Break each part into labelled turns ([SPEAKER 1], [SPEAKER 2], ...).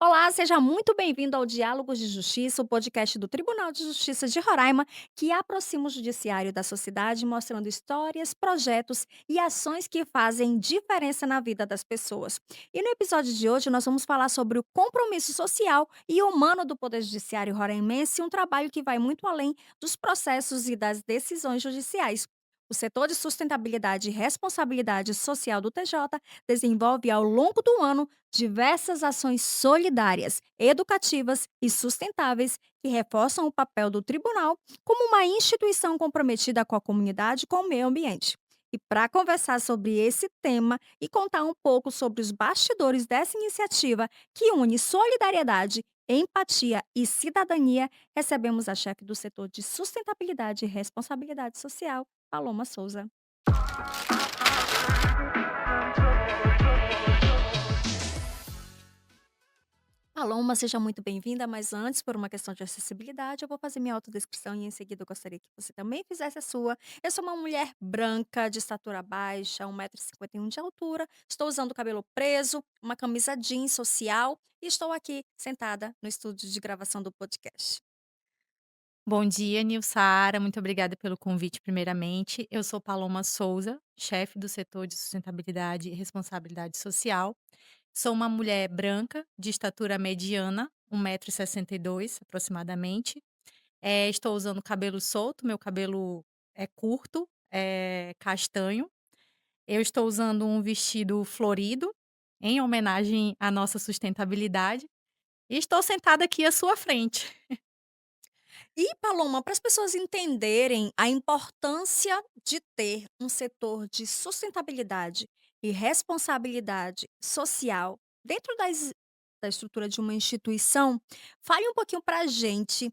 [SPEAKER 1] Olá, seja muito bem-vindo ao Diálogos de Justiça, o podcast do Tribunal de Justiça de Roraima, que aproxima o judiciário da sociedade, mostrando histórias, projetos e ações que fazem diferença na vida das pessoas. E no episódio de hoje, nós vamos falar sobre o compromisso social e humano do Poder Judiciário roraimense, um trabalho que vai muito além dos processos e das decisões judiciais. O setor de sustentabilidade e responsabilidade social do TJ desenvolve ao longo do ano diversas ações solidárias, educativas e sustentáveis que reforçam o papel do tribunal como uma instituição comprometida com a comunidade e com o meio ambiente. E para conversar sobre esse tema e contar um pouco sobre os bastidores dessa iniciativa que une solidariedade, empatia e cidadania, recebemos a chefe do setor de sustentabilidade e responsabilidade social, Paloma Souza. Paloma, seja muito bem-vinda, mas antes, por uma questão de acessibilidade, eu vou fazer minha autodescrição e em seguida eu gostaria que você também fizesse a sua. Eu sou uma mulher branca, de estatura baixa, 1,51 m de altura, estou usando o cabelo preso, uma camisa jeans social e estou aqui sentada no estúdio de gravação do podcast.
[SPEAKER 2] Bom dia, Nilsara. Muito obrigada pelo convite, primeiramente. Eu sou Paloma Souza, chefe do setor de sustentabilidade e responsabilidade social. Sou uma mulher branca, de estatura mediana, 1,62 m aproximadamente. Estou usando cabelo solto, meu cabelo é curto, é castanho. Eu estou usando um vestido florido, em homenagem à nossa sustentabilidade. E estou sentada aqui à sua frente.
[SPEAKER 1] E, Paloma, para as pessoas entenderem a importância de ter um setor de sustentabilidade e responsabilidade social dentro da estrutura de uma instituição, fale um pouquinho para a gente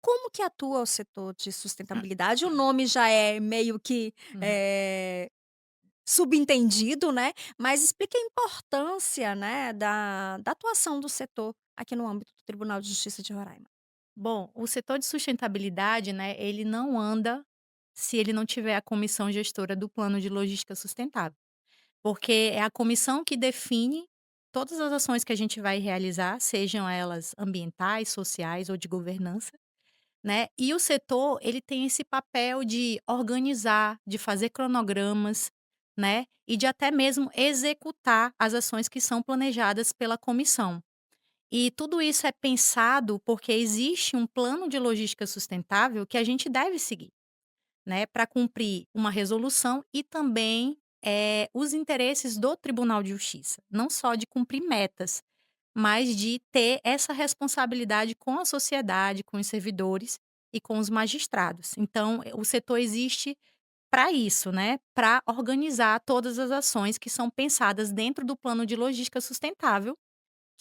[SPEAKER 1] como que atua o setor de sustentabilidade. O nome já é meio que eh, subentendido, né? Mas explique a importância, né, da atuação do setor aqui no âmbito do Tribunal de Justiça de Roraima.
[SPEAKER 2] Bom, o setor de sustentabilidade, né, ele não anda se ele não tiver a comissão gestora do plano de logística sustentável, porque é a comissão que define todas as ações que a gente vai realizar, sejam elas ambientais, sociais ou de governança, né? E o setor, ele tem esse papel de organizar, de fazer cronogramas, né? E de até mesmo executar as ações que são planejadas pela comissão. E tudo isso é pensado porque existe um plano de logística sustentável que a gente deve seguir, né, para cumprir uma resolução e também os interesses do Tribunal de Justiça, não só de cumprir metas, mas de ter essa responsabilidade com a sociedade, com os servidores e com os magistrados. Então, o setor existe para isso, né, para organizar todas as ações que são pensadas dentro do plano de logística sustentável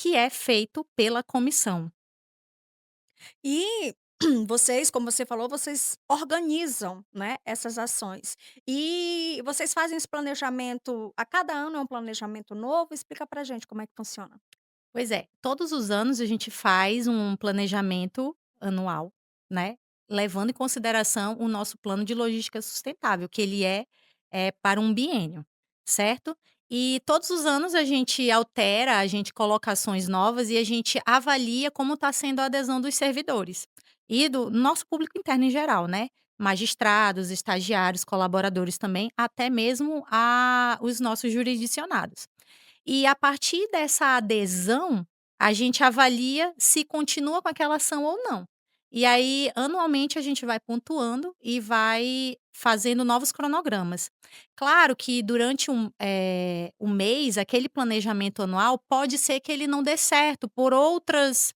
[SPEAKER 2] que é feito pela comissão.
[SPEAKER 1] E vocês, como você falou, vocês organizam, né, essas ações. E vocês fazem esse planejamento a cada ano é um planejamento novo? Explica pra gente como é que funciona.
[SPEAKER 2] Pois é, todos os anos a gente faz um planejamento anual, né, levando em consideração o nosso plano de logística sustentável, que ele é para um biênio, certo? E todos os anos a gente altera, a gente coloca ações novas e a gente avalia como está sendo a adesão dos servidores e do nosso público interno em geral, né? Magistrados, estagiários, colaboradores também, até mesmo os nossos jurisdicionados. E a partir dessa adesão, a gente avalia se continua com aquela ação ou não. E aí, anualmente, a gente vai pontuando e vai fazendo novos cronogramas. Claro que durante um mês, aquele planejamento anual pode ser que ele não dê certo por outras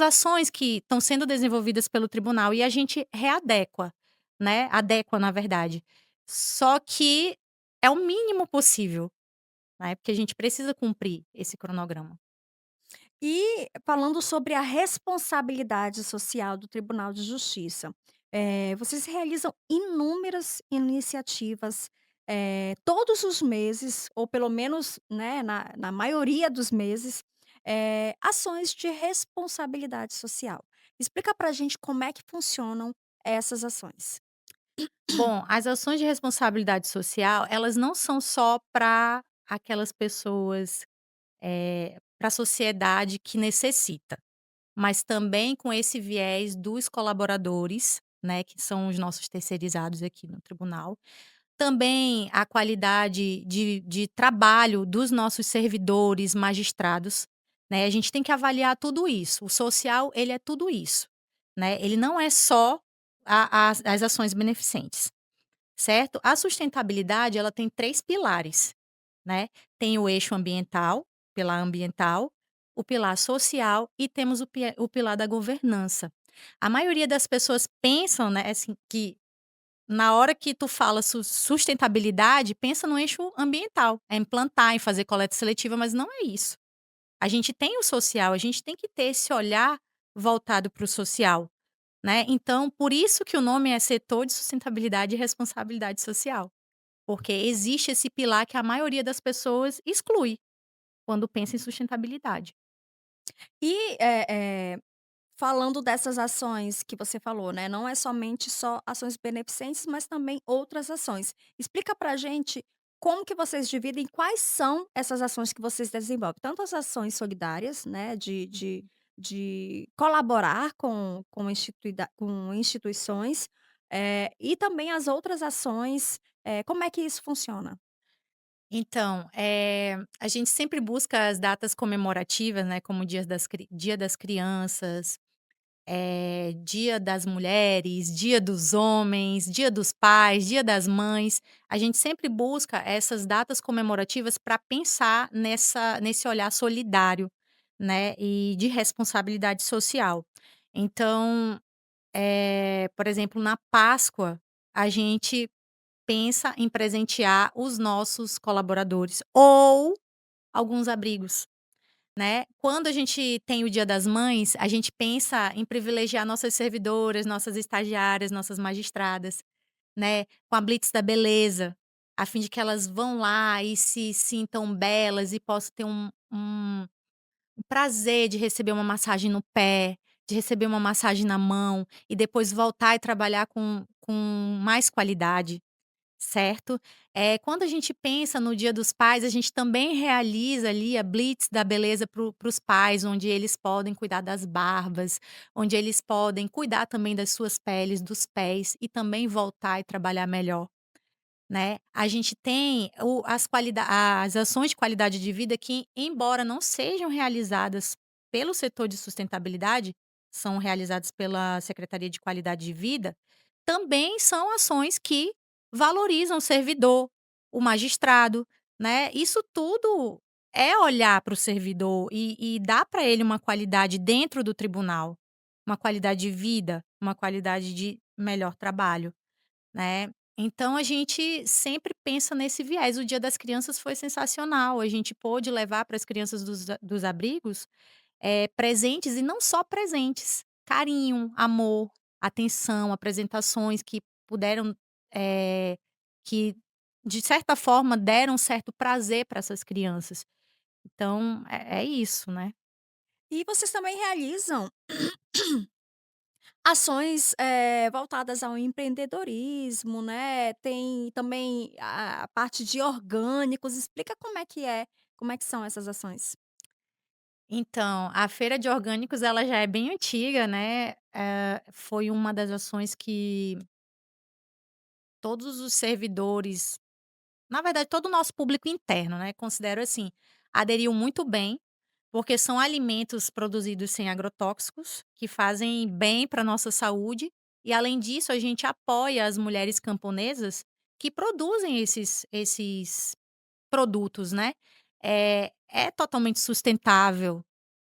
[SPEAKER 2] ações que estão sendo desenvolvidas pelo tribunal e a gente readequa, né? Adequa, na verdade. Só que é o mínimo possível, né, porque a gente precisa cumprir esse cronograma.
[SPEAKER 1] E falando sobre a responsabilidade social do Tribunal de Justiça, vocês realizam inúmeras iniciativas, todos os meses, ou pelo menos, né, na maioria dos meses, ações de responsabilidade social. Explica pra gente como é que funcionam essas ações.
[SPEAKER 2] Bom, as ações de responsabilidade social, elas não são só para aquelas pessoas, para a sociedade que necessita, mas também com esse viés dos colaboradores, né, que são os nossos terceirizados aqui no tribunal. Também a qualidade de trabalho dos nossos servidores, magistrados, né, a gente tem que avaliar tudo isso. O social, ele é tudo isso, né, ele não é só as ações beneficentes, certo? A sustentabilidade, ela tem 3 pilares, né, tem o eixo ambiental, pilar ambiental, o pilar social e temos o pilar da governança. A maioria das pessoas pensam, né, assim, que na hora que tu fala sustentabilidade, pensa no eixo ambiental, é implantar, em fazer coleta seletiva, mas não é isso. A gente tem o social, a gente tem que ter esse olhar voltado para o social, né. Então, por isso que o nome é Setor de Sustentabilidade e Responsabilidade Social, porque existe esse pilar que a maioria das pessoas exclui quando pensa em sustentabilidade.
[SPEAKER 1] E, falando dessas ações que você falou, né, não é somente só ações beneficentes, mas também outras ações. Explica pra gente como que vocês dividem, quais são essas ações que vocês desenvolvem? Tanto as ações solidárias, né, de colaborar com instituições, e também as outras ações, como é que isso funciona?
[SPEAKER 2] Então, a gente sempre busca as datas comemorativas, né, como Dia das Crianças, Dia das Mulheres, Dia dos Homens, Dia dos Pais, Dia das Mães. A gente sempre busca essas datas comemorativas para pensar nesse olhar solidário, né, e de responsabilidade social. Então, por exemplo, na Páscoa, a gente pensa em presentear os nossos colaboradores ou alguns abrigos. Né, quando a gente tem o Dia das Mães, a gente pensa em privilegiar nossas servidoras, nossas estagiárias, nossas magistradas, né, com a Blitz da Beleza, a fim de que elas vão lá e se sintam belas e possam ter um prazer de receber uma massagem no pé, de receber uma massagem na mão e depois voltar e trabalhar com mais qualidade. Certo. Quando a gente pensa no Dia dos Pais, a gente também realiza ali a Blitz da beleza para os pais, onde eles podem cuidar das barbas, onde eles podem cuidar também das suas peles, dos pés e também voltar e trabalhar melhor. Né, a gente tem as ações de qualidade de vida que, embora não sejam realizadas pelo setor de sustentabilidade, são realizadas pela Secretaria de Qualidade de Vida, também são ações que valorizam o servidor, o magistrado, né. Isso tudo é olhar para o servidor e dar para ele uma qualidade dentro do tribunal, uma qualidade de vida, uma qualidade de melhor trabalho. Né. Então a gente sempre pensa nesse viés. O Dia das Crianças foi sensacional, a gente pôde levar para as crianças dos abrigos, presentes e não só presentes, carinho, amor, atenção, apresentações que puderam, que de certa forma deram certo prazer para essas crianças. Então é isso, né.
[SPEAKER 1] E vocês também realizam ações, voltadas ao empreendedorismo, né, tem também a parte de orgânicos, explica como é que são essas ações?
[SPEAKER 2] Então, a feira de orgânicos ela já é bem antiga, né, foi uma das ações que todos os servidores, na verdade todo o nosso público interno, né, considero assim, aderiu muito bem, porque são alimentos produzidos sem agrotóxicos, que fazem bem para nossa saúde, e além disso a gente apoia as mulheres camponesas que produzem esses produtos, né. É totalmente sustentável,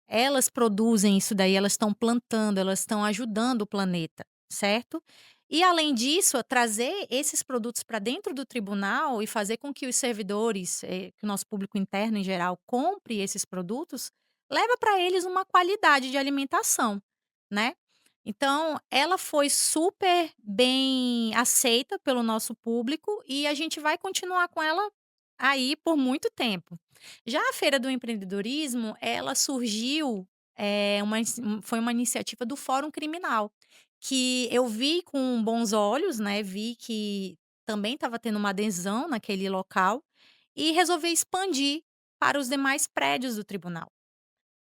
[SPEAKER 2] elas produzem isso daí, elas estão plantando, elas estão ajudando o planeta, certo? E além disso, trazer esses produtos para dentro do tribunal e fazer com que os servidores, que o nosso público interno em geral compre esses produtos, leva para eles uma qualidade de alimentação, né? Então, ela foi super bem aceita pelo nosso público e a gente vai continuar com ela aí por muito tempo. Já a Feira do Empreendedorismo, ela surgiu, foi uma iniciativa do Fórum Criminal, que eu vi com bons olhos, né, vi que também estava tendo uma adesão naquele local, e resolvi expandir para os demais prédios do tribunal.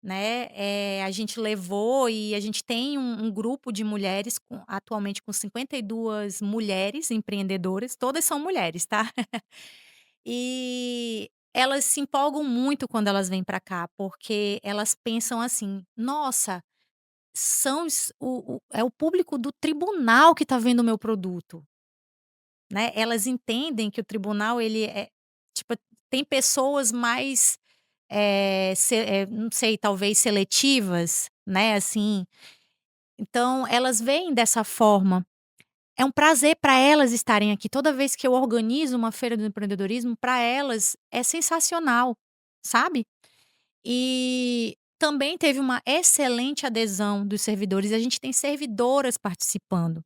[SPEAKER 2] né, a gente levou e a gente tem um grupo de mulheres atualmente com 52 mulheres empreendedoras, todas são mulheres, tá. E elas se empolgam muito quando elas vêm para cá, porque elas pensam assim: "Nossa, são os o é o público do tribunal que está vendo o meu produto", né. Elas entendem que o tribunal ele tipo, tem pessoas mais, não sei, talvez seletivas, né, assim. Então elas veem dessa forma. É um prazer para elas estarem aqui. Toda vez que eu organizo uma feira do empreendedorismo, para elas é sensacional, sabe. E também teve uma excelente adesão dos servidores, a gente tem servidoras participando,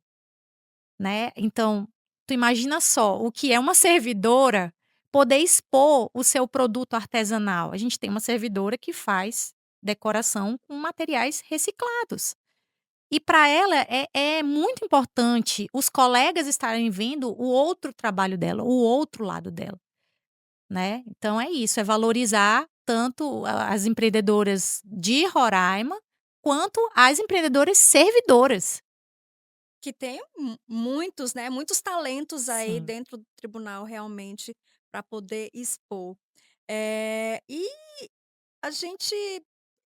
[SPEAKER 2] né. Então, tu imagina só, o que é uma servidora poder expor o seu produto artesanal. A gente tem uma servidora que faz decoração com materiais reciclados. E para ela é muito importante os colegas estarem vendo o outro trabalho dela, o outro lado dela, né. Então é isso, é valorizar tanto as empreendedoras de Roraima, quanto as empreendedoras servidoras.
[SPEAKER 1] Que tem muitos, né, muitos talentos aí
[SPEAKER 2] Sim.
[SPEAKER 1] dentro do tribunal realmente para poder expor. E a gente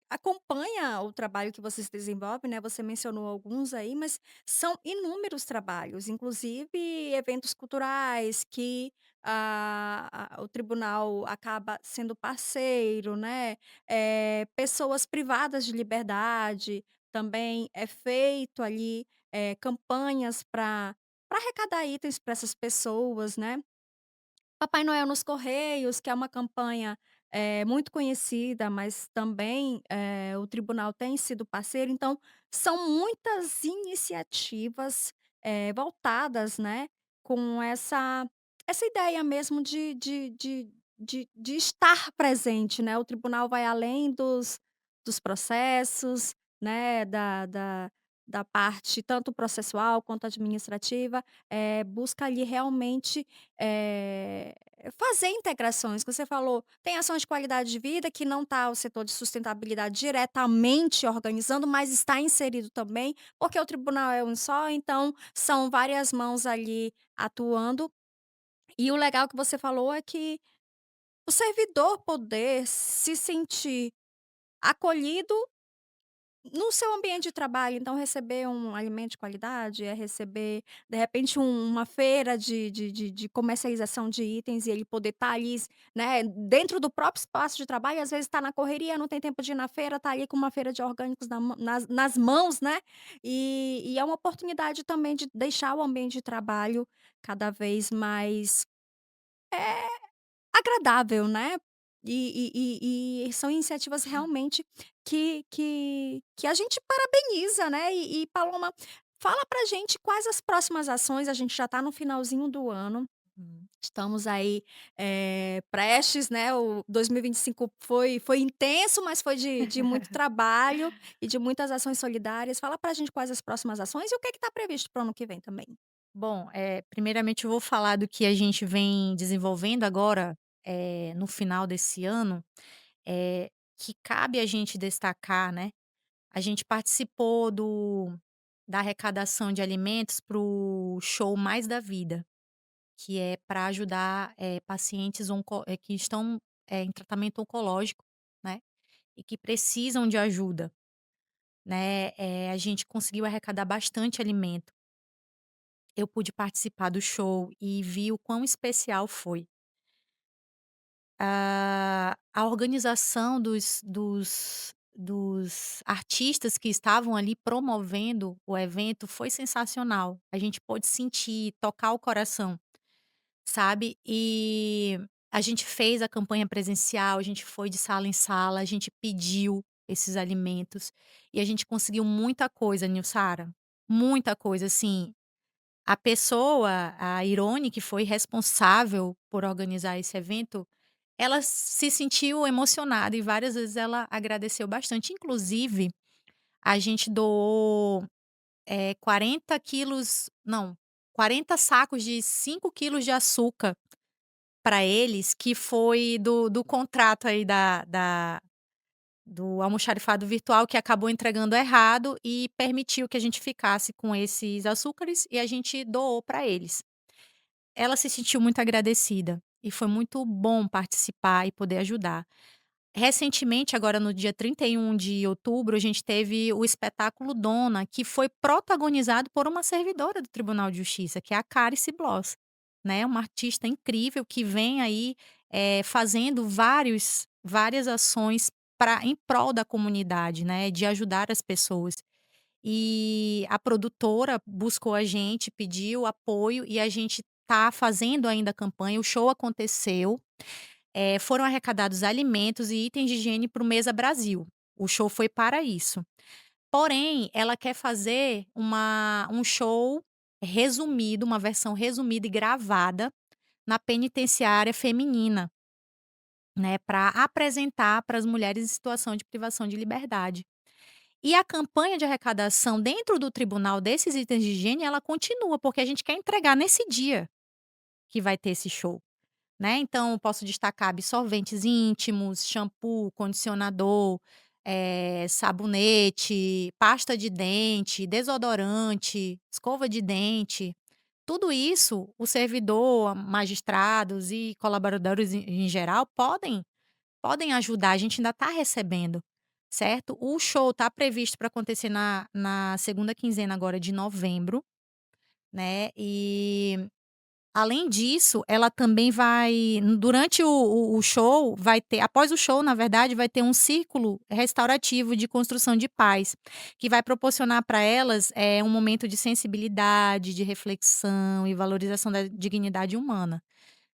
[SPEAKER 1] acompanha o trabalho que vocês desenvolvem, né, você mencionou alguns aí, mas são inúmeros trabalhos, inclusive eventos culturais que o tribunal acaba sendo parceiro, né, pessoas privadas de liberdade, também é feito ali, campanhas para arrecadar itens para essas pessoas, né. Papai Noel nos Correios, que é uma campanha, muito conhecida, mas também, o tribunal tem sido parceiro, então são muitas iniciativas, voltadas, né, com essa ideia mesmo de estar presente, né. O tribunal vai além dos processos, né, da parte tanto processual quanto administrativa, busca ali realmente eh, fazer integrações, que você falou, tem ações de qualidade de vida que não está o setor de sustentabilidade diretamente organizando, mas está inserido também, porque o tribunal é um só, então são várias mãos ali atuando. E o legal que você falou é que o servidor poder se sentir acolhido no seu ambiente de trabalho, então receber um alimento de qualidade, é receber, de repente, uma feira de comercialização de itens e ele poder estar ali, né, dentro do próprio espaço de trabalho, às vezes está na correria, não tem tempo de ir na feira, está ali com uma feira de orgânicos nas mãos, né, e é uma oportunidade também de deixar o ambiente de trabalho cada vez mais, agradável, né. E são iniciativas realmente que a gente parabeniza, né. E Paloma, fala pra gente quais as próximas ações, a gente já está no finalzinho do ano,
[SPEAKER 2] Hum.
[SPEAKER 1] estamos aí, prestes, né, o 2025 foi intenso, mas foi de muito trabalho e de muitas ações solidárias. Fala pra gente quais as próximas ações e o que está previsto para o ano que vem também.
[SPEAKER 2] Bom, primeiramente eu vou falar do que a gente vem desenvolvendo agora, no final desse ano, que cabe a gente destacar, né. A gente participou da arrecadação de alimentos para o show Mais da Vida, que é para ajudar, pacientes que estão, em tratamento oncológico, né, e que precisam de ajuda, né. A gente conseguiu arrecadar bastante alimento. Eu pude participar do show e vi o quão especial foi. A organização dos artistas que estavam ali promovendo o evento foi sensacional. A gente pôde sentir, tocar o coração, sabe. E a gente fez a campanha presencial, a gente foi de sala em sala, a gente pediu esses alimentos e a gente conseguiu muita coisa, Nilsara, muita coisa, assim. A pessoa, a Irone, que foi responsável por organizar esse evento, ela se sentiu emocionada e várias vezes ela agradeceu bastante. Inclusive, a gente doou, 40 quilos não, 40 sacos de 5 quilos de açúcar para eles, que foi do contrato aí do almoxarifado virtual que acabou entregando errado e permitiu que a gente ficasse com esses açúcares e a gente doou para eles. Ela se sentiu muito agradecida e foi muito bom participar e poder ajudar. Recentemente, agora no dia 31 de outubro, a gente teve o espetáculo Dona, que foi protagonizado por uma servidora do Tribunal de Justiça, que é a Cálice Bloss, né, uma artista incrível que vem aí, fazendo várias ações em prol da comunidade, né, de ajudar as pessoas. E a produtora buscou a gente, pediu apoio e a gente tá fazendo ainda a campanha, o show aconteceu, foram arrecadados alimentos e itens de higiene para o Mesa Brasil. O show foi para isso. Porém, ela quer fazer um show resumido, uma versão resumida e gravada na penitenciária feminina, né, para apresentar para as mulheres em situação de privação de liberdade. E a campanha de arrecadação dentro do tribunal desses itens de higiene, ela continua, porque a gente quer entregar nesse dia que vai ter esse show. Né, então eu posso destacar absorventes íntimos, shampoo, condicionador, sabonete, pasta de dente, desodorante, escova de dente, tudo isso o servidor, magistrados e colaboradores em geral podem ajudar, a gente ainda está recebendo, certo. O show está previsto para acontecer na segunda quinzena agora de novembro, né, e além disso, ela também vai durante o show, vai ter após o show, na verdade, vai ter um círculo restaurativo de construção de paz, que vai proporcionar para elas, um momento de sensibilidade, de reflexão e valorização da dignidade humana,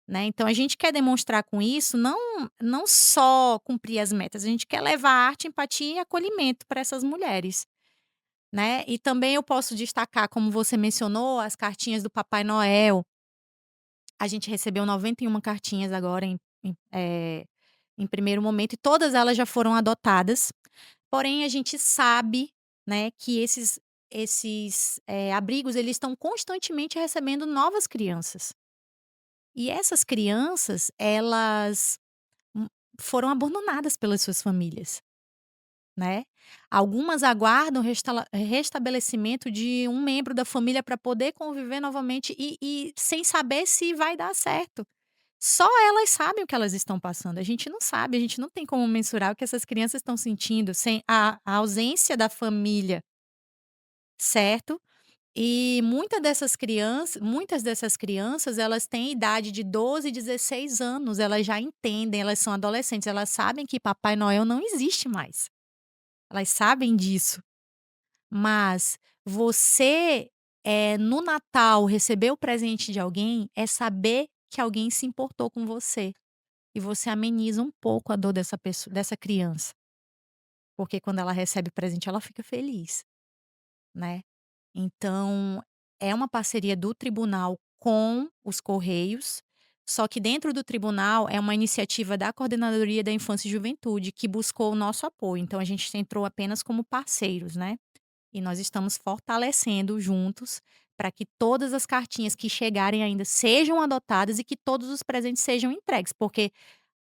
[SPEAKER 2] né. Então a gente quer demonstrar com isso não só cumprir as metas, a gente quer levar arte, empatia e acolhimento para essas mulheres, né. E também eu posso destacar, como você mencionou, as cartinhas do Papai Noel. A gente recebeu 91 cartinhas agora em primeiro momento e todas elas já foram adotadas, porém a gente sabe, né, que esses abrigos eles estão constantemente recebendo novas crianças. E essas crianças elas, hum, foram abandonadas pelas suas famílias, né. Algumas aguardam restabelecimento de um membro da família para poder conviver novamente e sem saber se vai dar certo. Só elas sabem o que elas estão passando, a gente não sabe, a gente não tem como mensurar o que essas crianças estão sentindo sem a ausência da família, certo? E muitas dessas crianças, elas têm idade de 12, 16 anos, elas já entendem, elas são adolescentes, elas sabem que Papai Noel não existe mais, elas sabem disso. Mas você, no Natal, receber o presente de alguém, é saber que alguém se importou com você. E você ameniza um pouco a dor dessa criança, porque quando ela recebe presente ela fica feliz, né. Então, é uma parceria do tribunal com os correios, só que dentro do tribunal é uma iniciativa da Coordenadoria da Infância e Juventude que buscou o nosso apoio, então a gente entrou apenas como parceiros, né. E nós estamos fortalecendo juntos para que todas as cartinhas que chegarem ainda sejam adotadas e que todos os presentes sejam entregues, porque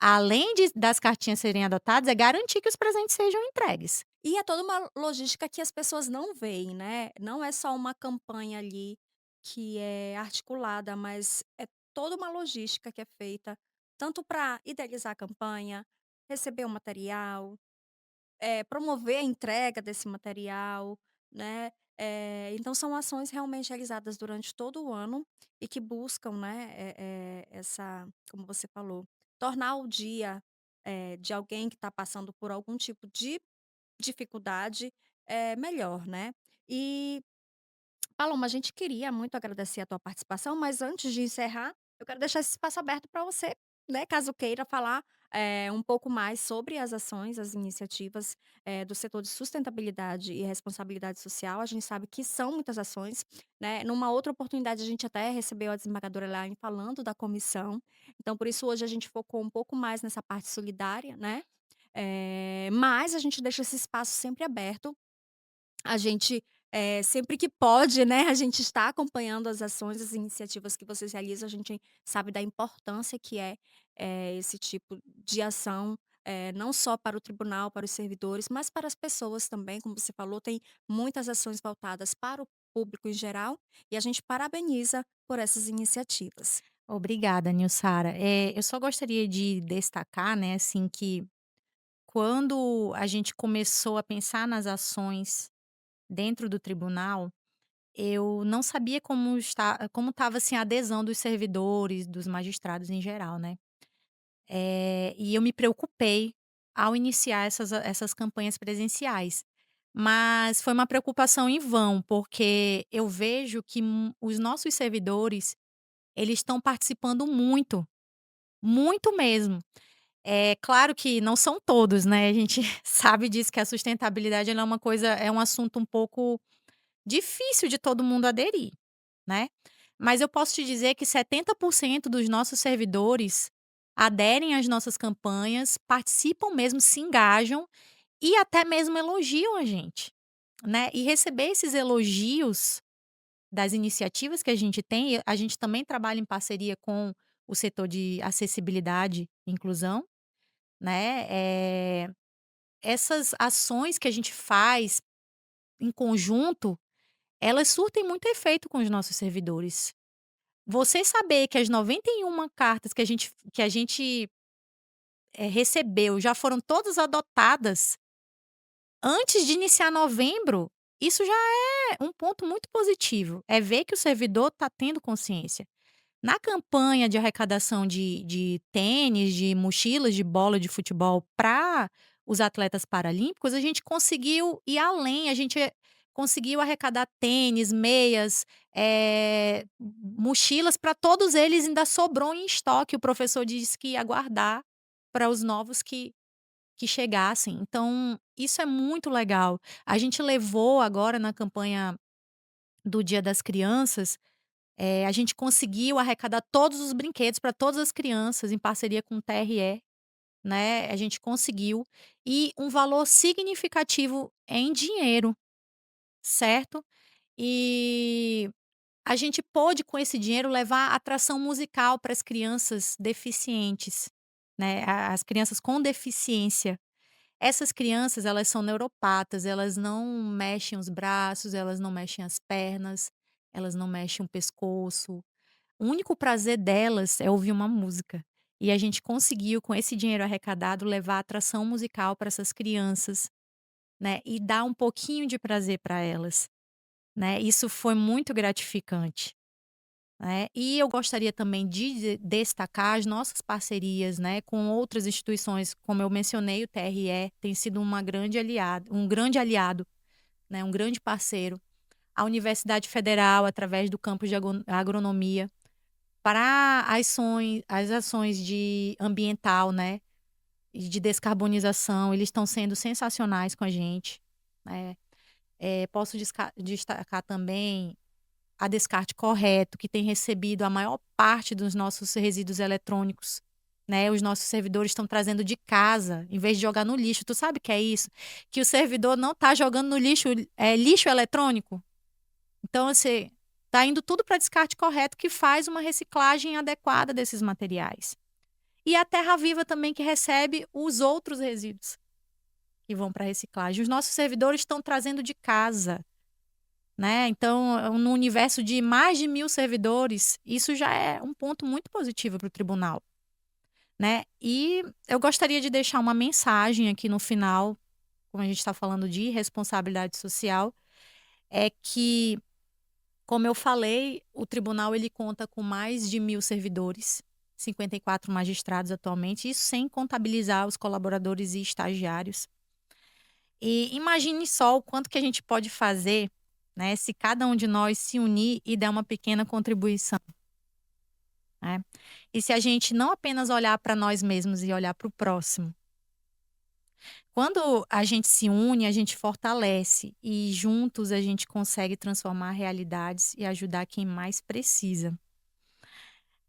[SPEAKER 2] além das cartinhas serem adotadas, é garantir que os presentes sejam entregues.
[SPEAKER 1] E é toda uma logística que as pessoas não veem, né, não é só uma campanha ali que é articulada, mas é toda uma logística que é feita, tanto para idealizar a campanha, receber o material, promover a entrega desse material, né, então são ações realmente realizadas durante todo o ano e que buscam, né, essa como você falou, tornar o dia, de alguém que está passando por algum tipo de dificuldade, melhor, né. E, Paloma, a gente queria muito agradecer a tua participação, mas antes de encerrar, eu quero deixar esse espaço aberto para você, né, caso queira falar, um pouco mais sobre as ações, as iniciativas, do setor de sustentabilidade e responsabilidade social. A gente sabe que são muitas ações, né. Numa outra oportunidade, a gente até recebeu a desembargadora Elaine falando da comissão, então por isso hoje a gente focou um pouco mais nessa parte solidária, né. Mas a gente deixa esse espaço sempre aberto. A gente, sempre que pode, né, a gente está acompanhando as ações, as iniciativas que vocês realizam, a gente sabe da importância que é, esse tipo de ação, não só para o tribunal, para os servidores, mas para as pessoas também, como você falou, tem muitas ações voltadas para o público em geral, e a gente parabeniza por essas iniciativas.
[SPEAKER 2] Obrigada, Nilsara. Eu só gostaria de destacar, né, assim, que quando a gente começou a pensar nas ações dentro do tribunal, eu não sabia como estava, assim, a adesão dos servidores, dos magistrados em geral, né. E eu me preocupei ao iniciar essas campanhas presenciais. Mas foi uma preocupação em vão, porque eu vejo que os nossos servidores, eles estão participando muito, muito mesmo. É claro que não são todos, né, a gente sabe disso, que a sustentabilidade ela é um assunto um pouco difícil de todo mundo aderir, né. Mas eu posso te dizer que 70% dos nossos servidores aderem às nossas campanhas, participam mesmo, se engajam e até mesmo elogiam a gente, né. E receber esses elogios das iniciativas que a gente tem, a gente também trabalha em parceria com o setor de acessibilidade e inclusão, né, essas ações que a gente faz em conjunto, elas surtem muito efeito com os nossos servidores. Você saber que as 91 cartas que a gente recebeu já foram todas adotadas antes de iniciar novembro, isso já é um ponto muito positivo, é ver que o servidor está tendo consciência. Na campanha de arrecadação de tênis, de mochilas de bola de futebol para os atletas paralímpicos, a gente conseguiu ir além, a gente conseguiu arrecadar tênis, meias, mochilas para todos eles, ainda sobrou em estoque, o professor disse que ia guardar para os novos que chegassem. Então, isso é muito legal. A gente levou agora na campanha do Dia das Crianças, a gente conseguiu arrecadar todos os brinquedos para todas as crianças em parceria com o TRE, né, a gente conseguiu, e um valor significativo em dinheiro, certo. E a gente pôde com esse dinheiro levar atração musical para as crianças deficientes, né, a as crianças com deficiência. Essas crianças elas são neuropatas, elas não mexem os braços, elas não mexem as pernas, elas não mexem o pescoço. O único prazer delas é ouvir uma música. E a gente conseguiu, com esse dinheiro arrecadado, levar atração musical para essas crianças, né, e dar um pouquinho de prazer para elas, né. Isso foi muito gratificante, né. E eu gostaria também de destacar as nossas parcerias, né, com outras instituições, como eu mencionei, o TRE tem sido um grande aliado, né, um grande parceiro. A Universidade Federal, através do campus de agronomia. Para as ações de ambiental, né, e de descarbonização, eles estão sendo sensacionais com a gente, né. Posso destacar também a Descarte Correto, que tem recebido a maior parte dos nossos resíduos eletrônicos, né, os nossos servidores estão trazendo de casa, em vez de jogar no lixo. Tu sabe o que é isso? Que o servidor não está jogando no lixo, lixo eletrônico. Então, assim, tá indo tudo para descarte correto, que faz uma reciclagem adequada desses materiais. E a Terra Viva também, que recebe os outros resíduos que vão para reciclagem. Os nossos servidores estão trazendo de casa, né. Então, no universo de mais de 1000 servidores, isso já é um ponto muito positivo para o tribunal, né. E eu gostaria de deixar uma mensagem aqui no final, como a gente está falando de responsabilidade social, é que, como eu falei, o tribunal ele conta com mais de 1000 servidores, 54 magistrados atualmente, isso sem contabilizar os colaboradores e estagiários. E imagine só o quanto que a gente pode fazer, né, se cada um de nós se unir e der uma pequena contribuição, né. E se a gente não apenas olhar para nós mesmos e olhar para o próximo. Quando a gente se une, a gente fortalece e juntos a gente consegue transformar realidades e ajudar quem mais precisa.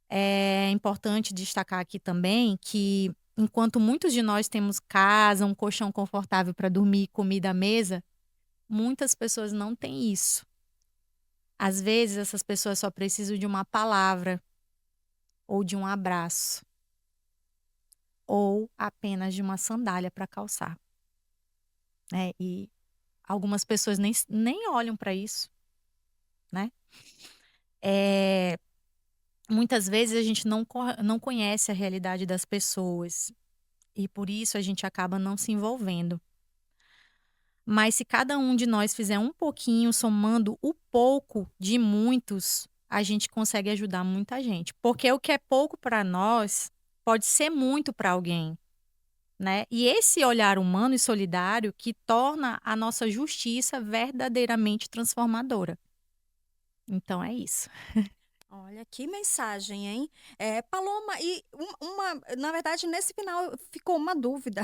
[SPEAKER 2] É importante destacar aqui também que, enquanto muitos de nós temos casa, um colchão confortável para dormir, comida à mesa, muitas pessoas não têm isso. Às vezes, essas pessoas só precisam de uma palavra ou de um abraço. ou apenas de uma sandália para calçar, né. E algumas pessoas nem olham para isso, né. Eh, Muitas vezes a gente não conhece a realidade das pessoas, e por isso a gente acaba não se envolvendo. Mas se cada um de nós fizer um pouquinho, somando o pouco de muitos, a gente consegue ajudar muita gente. Porque o que é pouco para nós, pode ser muito para alguém, né. E esse olhar humano e solidário que torna a nossa justiça verdadeiramente transformadora. Então é isso.
[SPEAKER 1] Olha, que mensagem, hein. Paloma, e na verdade, nesse final ficou uma dúvida.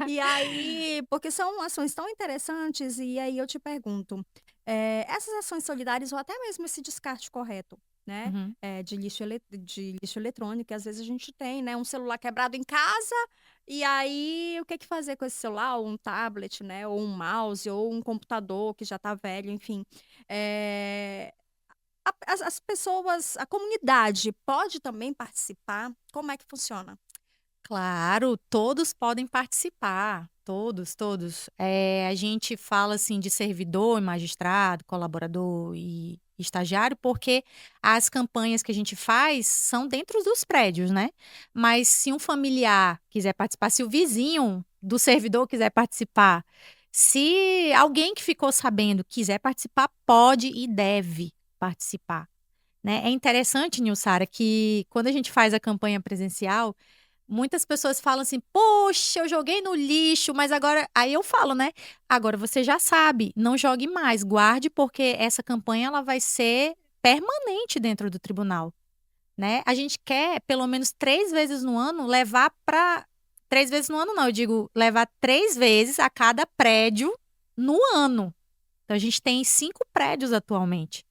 [SPEAKER 1] E aí porque são ações tão interessantes, e aí eu te pergunto, essas ações solidárias ou até mesmo esse descarte correto, né,
[SPEAKER 2] Uhum.
[SPEAKER 1] de lixo eletrônico, que às vezes a gente tem, né, um celular quebrado em casa, e aí o que que fazer com esse celular, ou um tablet, né, ou um mouse, ou um computador que já está velho, enfim. Eh, as pessoas, a comunidade pode também participar? Como é que funciona?
[SPEAKER 2] Claro, todos podem participar, todos, todos. A gente fala, assim, de servidor, magistrado, colaborador e estagiário, porque as campanhas que a gente faz são dentro dos prédios, né. Mas se um familiar quiser participar, se o vizinho do servidor quiser participar, se alguém que ficou sabendo quiser participar, pode e deve participar, né. É interessante, Nilsara, que quando a gente faz a campanha presencial, muitas pessoas falam assim: "Poxa, eu joguei no lixo, mas agora", aí eu falo, né: "Agora você já sabe, não jogue mais, guarde, porque essa campanha ela vai ser permanente dentro do tribunal", né. A gente quer pelo menos 3 vezes no ano levar para 3 vezes no ano não, eu digo levar 3 vezes a cada prédio no ano. Então a gente tem 5 prédios atualmente,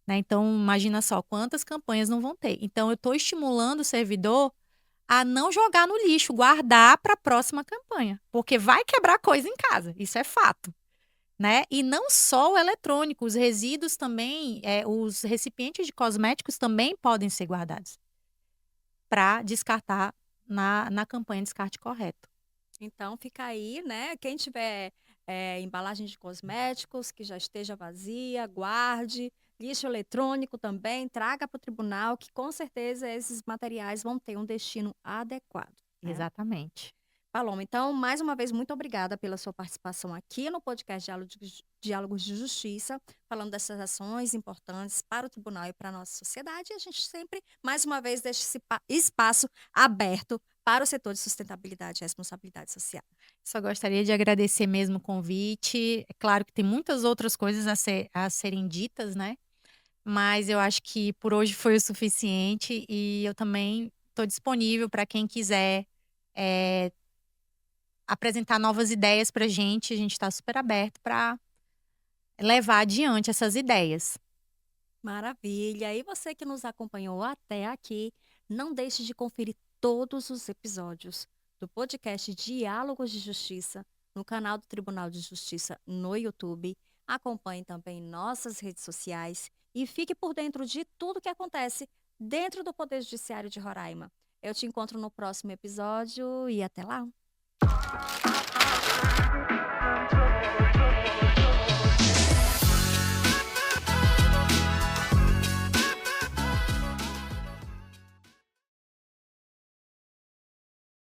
[SPEAKER 2] né, então imagina só quantas campanhas não vão ter. Então eu estou estimulando o servidor a não jogar no lixo, guardar para a próxima campanha, porque vai quebrar coisa em casa, isso é fato, né. E não só o eletrônico, os resíduos também, os recipientes de cosméticos também podem ser guardados, para descartar na campanha Descarte Correto.
[SPEAKER 1] Então fica aí, né, quem tiver, embalagem de cosméticos que já esteja vazia, guarde. Lixo eletrônico também, traga para o tribunal, que com certeza esses materiais vão ter um destino adequado, né.
[SPEAKER 2] Exatamente.
[SPEAKER 1] Paloma, então, mais uma vez, muito obrigada pela sua participação aqui no podcast Diálogos de Justiça, falando dessas ações importantes para o tribunal e para a nossa sociedade. E a gente sempre, mais uma vez, deixa esse espaço aberto para o setor de sustentabilidade e responsabilidade social.
[SPEAKER 2] Só gostaria de agradecer mesmo o convite. É claro que tem muitas outras coisas a serem ditas, né, mas eu acho que por hoje foi o suficiente e eu também estou disponível para quem quiser, eh, apresentar novas ideias para a gente está super aberto para levar adiante essas ideias.
[SPEAKER 1] Maravilha! E você que nos acompanhou até aqui, não deixe de conferir todos os episódios do podcast Diálogos de Justiça no canal do Tribunal de Justiça no YouTube. Acompanhe também nossas redes sociais e fique por dentro de tudo que acontece dentro do Poder Judiciário de Roraima. Eu te encontro no próximo episódio e até lá!